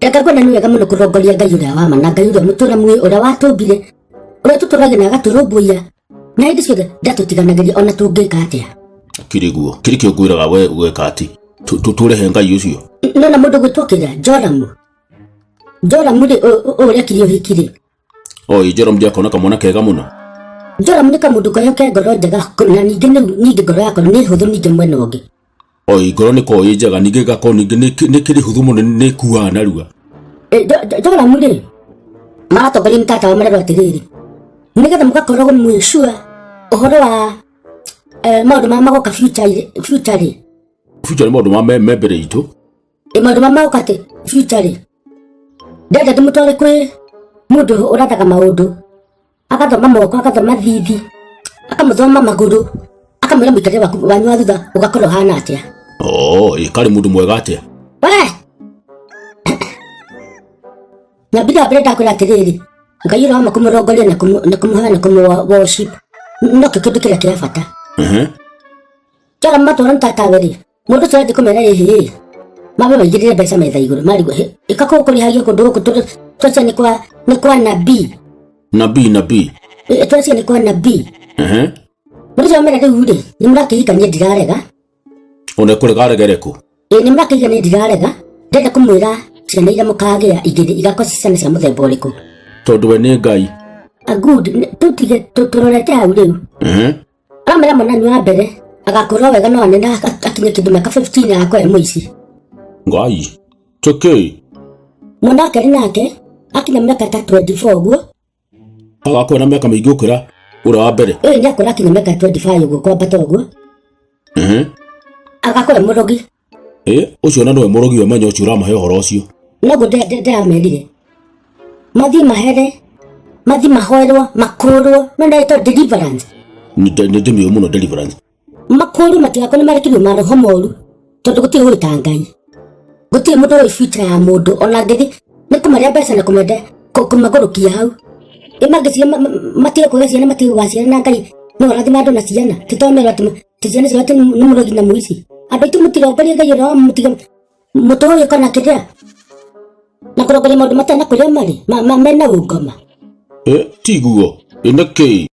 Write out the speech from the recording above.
Eka kwa nani wega muno kurongoria Ngai uria wa ma na Ngai uria mutura mwi uria watumbire uria tuturage na gaturumbuia na hindi ciothe ndatutiganagĩria ona tungĩka atia kiriguo kirikio ngwiraga we gweka ati tuturehe Ngai ucio nona mundu gwitwakira Joramu ri uria kirio hikiri oi Joramu jakona kamwana kega muno Joramu ni kamundu kayoke ngoro njega na ningi ngoro yakwa ni huthu ningi mwena ungi oi ngoro ni ko njega ningi gako ningi ni kiri huthu muno ni kuwa na ruga Joramu ri maratongori mtata wa marero atiriri nigetha mugakorwo mwicua uhoro wa maundu ma magoka future maundu ma mbere itu maundu ma magoka ati future ndenda ndimutware kwi mundu urathaga maundu akathoma moko akathoma thithi akamuthoma maguru akamwira muikare wanyu wa thutha ugakorwo hana atia kari mundu mwega atia na bida brenda ndakwira atiriri Ngai ura makumurongoria na kumuhana worship no kindu kiria kira bata Joramu matwara mtatawe ri mundu cio ndikumera hihi mabe maigirire mbeca metha iguru marigwo ikako kurihagia kundu guku twacia ni kwa nabii twacia ni kwa nabii mundu cio mera riu ri ni murakihikania ndirarega one kurega regereku ni murakihikania ndirarega ndenda kumwira ciana iria mukagia igiri igakorwo ciana cia muthemba uriku tondu we ni Ngai good tutige turorete hau riu aramera mwana wa mbere agakorwo wega no anene akinye kindu meka 15 akore muici Ngai toke mwana kari nake akinya meka 24 guo agakorwo na meka mingi ukira ura wa mbere ni akora akinya meka 25 guo kwa bato guo agakora murogi ucio na no murogi we manya ucio uramahe uhoro ucio nogo ndamerire mathi mahere mathi mahoerwo makurwo no ndaito deliverance ni ndimi muno deliverance makuru matigako ni marekirio maroho moru tondu gutiri gwita Ngai gutiri mundu wi future ya mundu ona ngithi ni kumaria mbeca na kumende kumagurukia hau imagiciria matige kugia ciana matige gwaciara na Ngai no rathima andu na ciana titomera ati ciana ciao ni murogi na muici andu itu mutirongoria Ngai ura mutiga mutoyo kana kiria na kurongoria maundu matana kuria mari mena ungoma tiguo inake